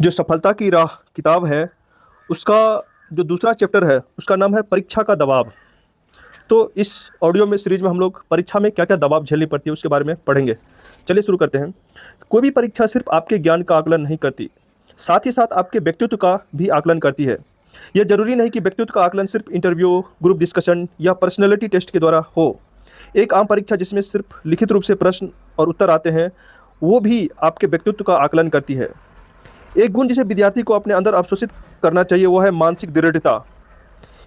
जो सफलता की राह किताब है, उसका जो दूसरा चैप्टर है, उसका नाम है परीक्षा का दबाव। तो इस ऑडियो में सीरीज में हम लोग परीक्षा में क्या-क्या दबाव झेलनी पड़ती है, उसके बारे में पढ़ेंगे। चलिए शुरू करते हैं। कोई भी परीक्षा सिर्फ आपके ज्ञान का आकलन नहीं करती, साथ ही साथ आपके व्यक्तित्व का भी आकलन करती है। यह ज़रूरी नहीं कि व्यक्तित्व का आकलन सिर्फ इंटरव्यू, ग्रुप डिस्कशन या पर्सनैलिटी टेस्ट के द्वारा हो। एक आम परीक्षा जिसमें सिर्फ लिखित रूप से प्रश्न और उत्तर आते हैं, वो भी आपके व्यक्तित्व का आकलन करती है। एक गुण जिसे विद्यार्थी को अपने अंदर अवशोषित करना चाहिए, वो है मानसिक दृढ़ता।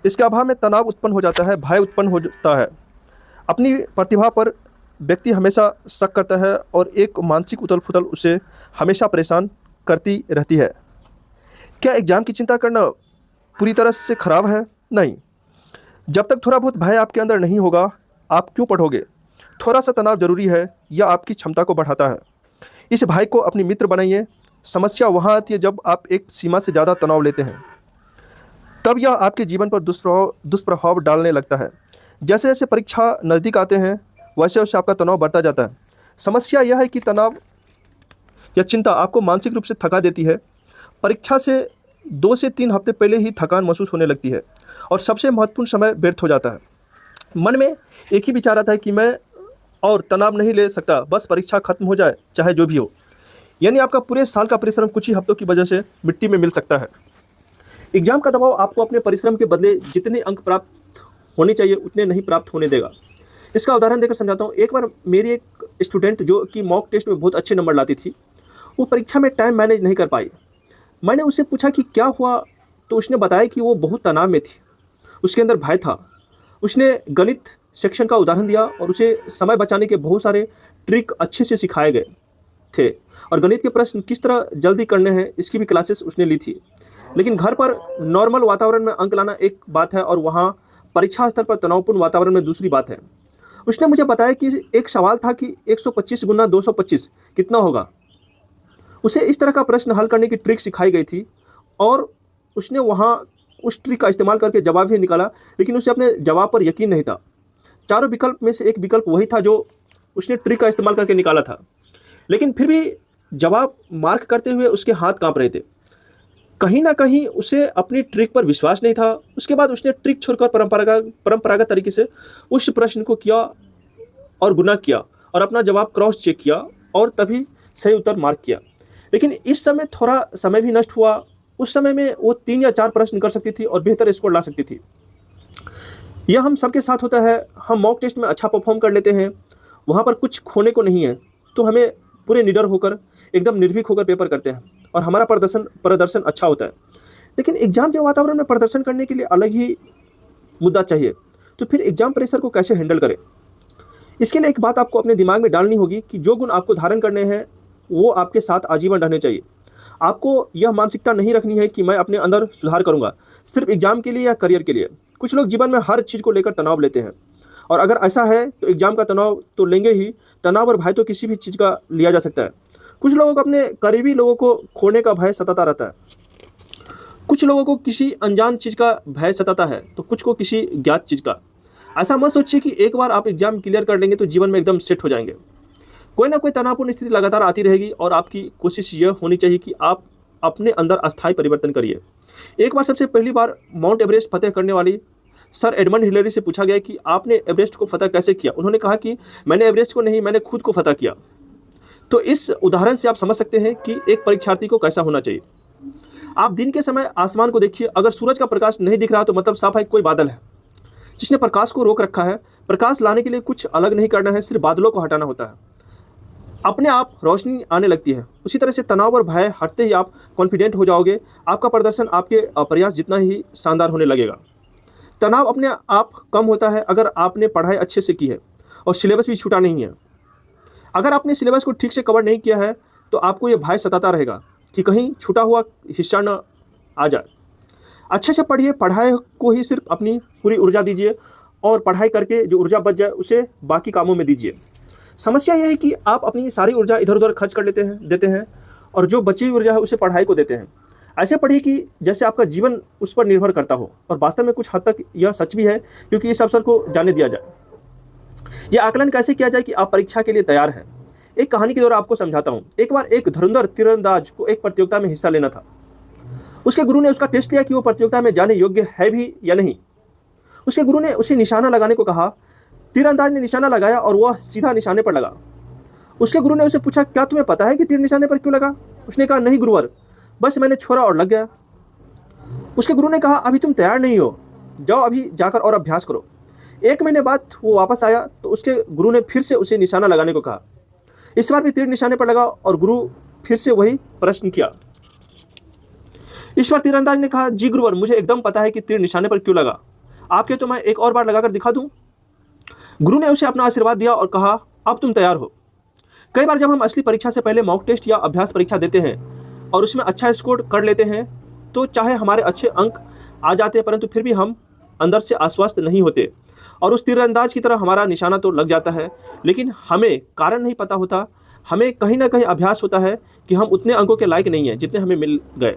इसके अभाव में तनाव उत्पन्न हो जाता है, भय उत्पन्न हो जाता है। अपनी प्रतिभा पर व्यक्ति हमेशा शक करता है और एक मानसिक उथल-पुथल उसे हमेशा परेशान करती रहती है। क्या एग्ज़ाम की चिंता करना पूरी तरह से खराब है? नहीं। जब तक थोड़ा बहुत भय आपके अंदर नहीं होगा, आप क्यों पढ़ोगे? थोड़ा-सा तनाव ज़रूरी है, यह आपकी क्षमता को बढ़ाता है। इस भय को अपनी मित्र बनाइए। समस्या वहाँ आती है जब आप एक सीमा से ज़्यादा तनाव लेते हैं। तब यह आपके जीवन पर दुष्प्रभाव डालने लगता है। जैसे-जैसे परीक्षा नज़दीक आते हैं, वैसे-वैसे आपका तनाव बढ़ता जाता है। समस्या यह है कि तनाव या चिंता आपको मानसिक रूप से थका देती है। परीक्षा से 2 से 3 हफ्ते पहले ही थकान महसूस होने लगती है और सबसे महत्वपूर्ण समय व्यर्थ हो जाता है। मन में एक ही विचार आता है कि मैं और तनाव नहीं ले सकता, बस परीक्षा खत्म हो जाए, चाहे जो भी हो। यानी आपका पूरे साल का परिश्रम कुछ ही हफ्तों की वजह से मिट्टी में मिल सकता है। एग्जाम का दबाव आपको अपने परिश्रम के बदले जितने अंक प्राप्त होने चाहिए उतने नहीं प्राप्त होने देगा। इसका उदाहरण देकर समझाता हूँ। एक बार मेरी एक स्टूडेंट जो कि मॉक टेस्ट में बहुत अच्छे नंबर लाती थी, वो परीक्षा में टाइम मैनेज नहीं कर पाई। मैंने उससे पूछा कि क्या हुआ, तो उसने बताया कि वो बहुत तनाव में थी, उसके अंदर भय था। उसने गणित सेक्शन का उदाहरण दिया और उसे समय बचाने के बहुत सारे ट्रिक अच्छे से सिखाए गए थे और गणित के प्रश्न किस तरह जल्दी करने हैं इसकी भी क्लासेस उसने ली थी। लेकिन घर पर नॉर्मल वातावरण में अंक लाना एक बात है और वहाँ परीक्षा स्तर पर तनावपूर्ण वातावरण में दूसरी बात है। उसने मुझे बताया कि एक सवाल था कि 125 गुना 225 कितना होगा। उसे इस तरह का प्रश्न हल करने की ट्रिक सिखाई गई थी और उसने वहाँ उस ट्रिक का इस्तेमाल करके जवाब भी निकाला, लेकिन उसे अपने जवाब पर यकीन नहीं था। चारों विकल्प में से एक विकल्प वही था जो उसने ट्रिक का इस्तेमाल करके निकाला था, लेकिन फिर भी जवाब मार्क करते हुए उसके हाथ कांप रहे थे। कहीं ना कहीं उसे अपनी ट्रिक पर विश्वास नहीं था। उसके बाद उसने ट्रिक छोड़कर परंपरागत तरीके से उस प्रश्न को किया और गुना किया और अपना जवाब क्रॉस चेक किया और तभी सही उत्तर मार्क किया। लेकिन इस समय थोड़ा समय भी नष्ट हुआ। उस समय में वो 3 या 4 प्रश्न कर सकती थी और बेहतर स्कोर ला सकती थी। यह हम सबके साथ होता है। हम मॉक टेस्ट में अच्छा परफॉर्म कर लेते हैं, वहाँ पर कुछ खोने को नहीं है, तो हमें पूरे निडर होकर एकदम निर्भीक होकर पेपर करते हैं और हमारा प्रदर्शन अच्छा होता है। लेकिन एग्जाम के वातावरण में प्रदर्शन करने के लिए अलग ही मुद्दा चाहिए। तो फिर एग्जाम प्रेशर को कैसे हैंडल करें? इसके लिए एक बात आपको अपने दिमाग में डालनी होगी कि जो गुण आपको धारण करने हैं वो आपके साथ आजीवन रहने चाहिए। आपको यह मानसिकता नहीं रखनी है कि मैं अपने अंदर सुधार करूंगा सिर्फ एग्जाम के लिए या करियर के लिए। कुछ लोग जीवन में हर चीज़ को लेकर तनाव लेते हैं और अगर ऐसा है तो एग्जाम का तनाव तो लेंगे ही। तनाव और भय तो किसी भी चीज़ का लिया जा सकता है। कुछ लोगों को अपने करीबी लोगों को खोने का भय सताता रहता है, कुछ लोगों को किसी अनजान चीज़ का भय सताता है, तो कुछ को किसी ज्ञात चीज़ का। ऐसा मत सोचिए कि एक बार आप एग्जाम क्लियर कर लेंगे तो जीवन में एकदम सेट हो जाएंगे। कोई ना कोई तनावपूर्ण स्थिति लगातार आती रहेगी और आपकी कोशिश यह होनी चाहिए कि आप अपने अंदर अस्थायी परिवर्तन करिए। एक बार सबसे पहली बार माउंट एवरेस्ट फतेह करने वाली सर एडमंड हिलेरी से पूछा गया कि आपने एवरेस्ट को फतह कैसे किया। उन्होंने कहा कि मैंने एवरेस्ट को नहीं, मैंने खुद को फतह किया। तो इस उदाहरण से आप समझ सकते हैं कि एक परीक्षार्थी को कैसा होना चाहिए। आप दिन के समय आसमान को देखिए, अगर सूरज का प्रकाश नहीं दिख रहा तो मतलब साफ है कोई बादल है जिसने प्रकाश को रोक रखा है। प्रकाश लाने के लिए कुछ अलग नहीं करना है, सिर्फ बादलों को हटाना होता है, अपने आप रोशनी आने लगती है। उसी तरह से तनाव और भय हटते ही आप कॉन्फिडेंट हो जाओगे। आपका प्रदर्शन आपके प्रयास जितना ही शानदार होने लगेगा। तनाव अपने आप कम होता है अगर आपने पढ़ाई अच्छे से की है और सिलेबस भी छूटा नहीं है। अगर आपने सिलेबस को ठीक से कवर नहीं किया है तो आपको यह भय सताता रहेगा कि कहीं छूटा हुआ हिस्सा न आ जाए। अच्छे से पढ़िए, पढ़ाई को ही सिर्फ अपनी पूरी ऊर्जा दीजिए और पढ़ाई करके जो ऊर्जा बच जाए उसे बाकी कामों में दीजिए। समस्या यह है कि आप अपनी सारी ऊर्जा इधर उधर खर्च कर देते हैं और जो बची हुई ऊर्जा है उसे पढ़ाई को देते हैं। ऐसे पढ़िए कि जैसे आपका जीवन उस पर निर्भर करता हो, और वास्तव में कुछ हद तक यह सच भी है, क्योंकि इस अवसर को जाने दिया जाए। यह आकलन कैसे किया जाए कि आप परीक्षा के लिए तैयार हैं। एक कहानी के द्वारा आपको समझाता हूँ। एक बार एक धुरंधर तीरंदाज को एक प्रतियोगिता में हिस्सा लेना था। उसके गुरु ने उसका टेस्ट लिया कि वो प्रतियोगिता में जाने योग्य है भी या नहीं। उसके गुरु ने उसे निशाना लगाने को कहा। तीरंदाज ने निशाना लगाया और वह सीधा निशाने पर लगा। उसके गुरु ने उसे पूछा, क्या तुम्हें पता है कि तीर निशाने पर क्यों लगा? उसने कहा, नहीं गुरुवर, बस मैंने छोड़ा और लग गया। उसके गुरु ने कहा, अभी तुम तैयार नहीं हो, जाओ अभी जाकर और अभ्यास करो। 1 महीने बाद वो वापस आया तो उसके गुरु ने फिर से उसे निशाना लगाने को कहा। इस बार भी तीर निशाने पर लगा और गुरु फिर से वही प्रश्न किया। इस बार तीरंदाज ने कहा, जी गुरुवर, मुझे एकदम पता है कि तीर निशाने पर क्यों लगा। आपके तो मैं एक और बार लगाकर दिखा दूं। गुरु ने उसे अपना आशीर्वाद दिया और कहा, अब तुम तैयार हो। कई बार जब हम असली परीक्षा से पहले मॉक टेस्ट या अभ्यास परीक्षा देते हैं और उसमें अच्छा स्कोर कर लेते हैं तो चाहे हमारे अच्छे अंक आ जाते हैं परंतु फिर भी हम अंदर से आश्वस्त नहीं होते और उस तीरंदाज की तरह हमारा निशाना तो लग जाता है, लेकिन हमें कारण नहीं पता होता। हमें कहीं ना कहीं अभ्यास होता है कि हम उतने अंकों के लायक नहीं हैं जितने हमें मिल गए।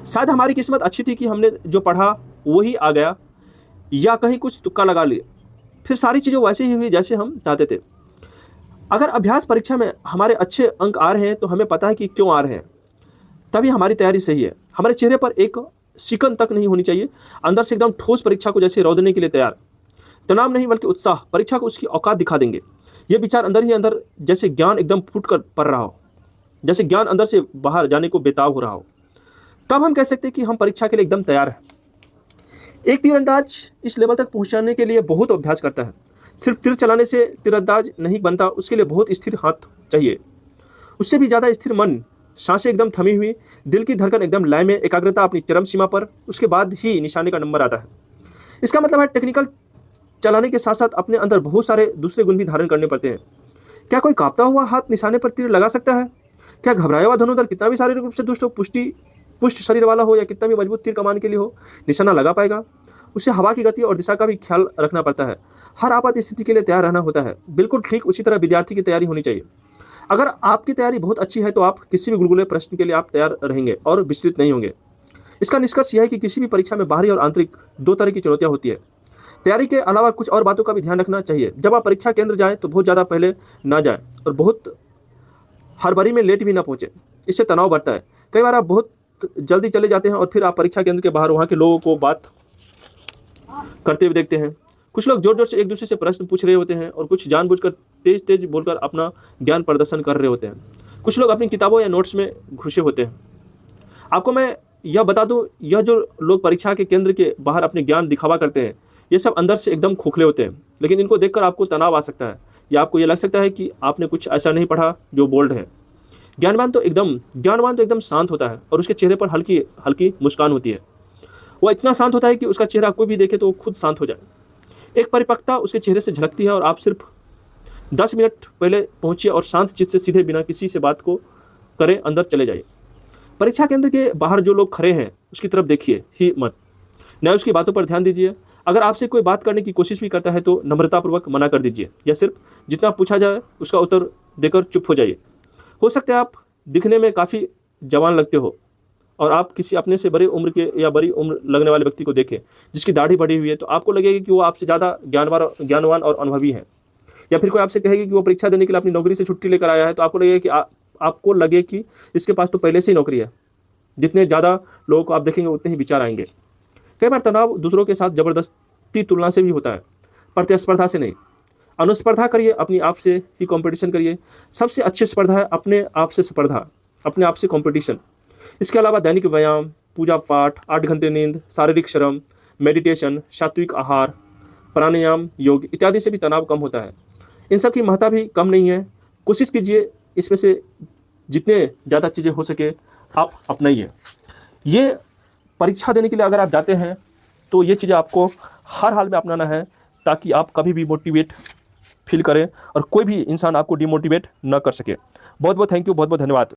शायद हमारी किस्मत अच्छी थी कि हमने जो पढ़ा वही आ गया, या कहीं कुछ तुक्का लगा लिए, फिर सारी चीज़ें वैसे ही हुई जैसे हम चाहते थे। अगर अभ्यास परीक्षा में हमारे अच्छे अंक आ रहे हैं तो हमें पता है कि क्यों आ रहे हैं, तभी हमारी तैयारी सही है। हमारे चेहरे पर एक सिकन तक नहीं होनी चाहिए, अंदर से एकदम ठोस परीक्षा को जैसे रौदने के लिए तैयार। तनाव नहीं बल्कि उत्साह, परीक्षा को उसकी औकात दिखा देंगे। ये विचार अंदर ही अंदर जैसे ज्ञान एकदम फूट कर पड़ रहा हो, जैसे ज्ञान अंदर से बाहर जाने को बेताब हो रहा हो, तब हम कह सकते हैं कि हम परीक्षा के लिए एकदम तैयार हैं। एक तीरंदाज इस लेवल तक पहुंचाने के लिए बहुत अभ्यास करता है। सिर्फ तीर चलाने से तीरंदाज नहीं बनता, उसके लिए बहुत स्थिर हाथ चाहिए, उससे भी ज़्यादा स्थिर मन, सांसें एकदम थमी हुई, दिल की धड़कन एकदम लय में, एकाग्रता अपनी चरम सीमा पर, उसके बाद ही निशाने का नंबर आता है। इसका मतलब है टेक्निकल चलाने के साथ साथ अपने अंदर बहुत सारे दूसरे गुण भी धारण करने पड़ते हैं। क्या कोई कांपता हुआ हाथ निशाने पर तीर लगा सकता है? क्या घबराया हुआ धनुर्धर कितना भी शारीरिक रूप से दुष्ट हो, पुष्ट शरीर वाला हो या कितना भी मजबूत तीर कमान के लिए हो, निशाना लगा पाएगा? उसे हवा की गति और दिशा का भी ख्याल रखना पड़ता है। हर आपात स्थिति के लिए तैयार रहना होता है। बिल्कुल ठीक उसी तरह विद्यार्थी की तैयारी होनी चाहिए। अगर आपकी तैयारी बहुत अच्छी है तो आप किसी भी गुलगुले प्रश्न के लिए आप तैयार रहेंगे और विचलित नहीं होंगे। इसका निष्कर्ष यह है कि किसी भी परीक्षा में बाहरी और आंतरिक 2 तरह की चुनौतियाँ होती है। तैयारी के अलावा कुछ और बातों का भी ध्यान रखना चाहिए। जब आप परीक्षा केंद्र जाएं तो बहुत ज़्यादा पहले ना जाएं और बहुत हड़बड़ी में लेट भी ना पहुँचें, इससे तनाव बढ़ता है। कई बार आप बहुत जल्दी चले जाते हैं और फिर आप परीक्षा केंद्र के बाहर वहाँ के लोगों को बात करते हुए देखते हैं। कुछ लोग जोर जोर से एक दूसरे से प्रश्न पूछ रहे होते हैं और कुछ जानबूझकर तेज तेज बोलकर अपना ज्ञान प्रदर्शन कर रहे होते हैं। कुछ लोग अपनी किताबों या नोट्स में घुसे होते हैं। आपको मैं यह बता दूं, यह जो लोग परीक्षा के केंद्र के बाहर अपने ज्ञान दिखावा करते हैं, ये सब अंदर से एकदम खोखले होते हैं। लेकिन इनको देखकर आपको तनाव आ सकता है या आपको ये लग सकता है कि आपने कुछ ऐसा नहीं पढ़ा जो बोल्ड है। ज्ञानवान तो एकदम शांत होता है और उसके चेहरे पर हल्की हल्की मुस्कान होती है। वह इतना शांत होता है कि उसका चेहरा कोई भी देखे तो खुद शांत हो जाए। एक परिपक्वता उसके चेहरे से झलकती है और आप सिर्फ 10 मिनट पहले पहुंचिए और शांत चित्त से सीधे बिना किसी से बात को करें अंदर चले जाइए। परीक्षा केंद्र के बाहर जो लोग खड़े हैं उसकी तरफ देखिए ही मत, न उसकी बातों पर ध्यान दीजिए। अगर आपसे कोई बात करने की कोशिश भी करता है तो नम्रतापूर्वक मना कर दीजिए या सिर्फ जितना पूछा जाए उसका उत्तर देकर चुप हो जाइए। हो सकता है आप दिखने में काफ़ी जवान लगते हो और आप किसी अपने से बड़ी उम्र के या बड़ी उम्र लगने वाले व्यक्ति को देखें जिसकी दाढ़ी बढ़ी हुई है, तो आपको लगेगा कि वो आपसे ज़्यादा ज्ञानवान और अनुभवी है। या फिर कोई आपसे कहेगी कि वो परीक्षा देने के लिए अपनी नौकरी से छुट्टी लेकर आया है, तो आपको लगेगा कि आपको लगे कि इसके पास तो पहले से ही नौकरी है। जितने ज़्यादा लोगों को आप देखेंगे उतने ही विचार आएंगे। कई बार तनाव दूसरों के साथ ज़बरदस्ती तुलना से भी होता है, प्रतिस्पर्धा से नहीं। अनुस्पर्धा करिए, अपनी आप से ही कंपटीशन करिए। सबसे अच्छी स्पर्धा है अपने आप से स्पर्धा, अपने आप से कंपटीशन। इसके अलावा दैनिक व्यायाम, पूजा पाठ, 8 घंटे नींद, शारीरिक श्रम, मेडिटेशन, सात्विक आहार, प्राणायाम, योग इत्यादि से भी तनाव कम होता है। इन सब की महत्ता भी कम नहीं है। कोशिश कीजिए इसमें से जितने ज़्यादा चीज़ें हो सके आप अपनाइए। ये परीक्षा देने के लिए अगर आप जाते हैं तो ये चीज़ें आपको हर हाल में अपनाना है ताकि आप कभी भी मोटिवेट फील करें और कोई भी इंसान आपको डिमोटिवेट न कर सके। बहुत बहुत थैंक यू, बहुत बहुत धन्यवाद।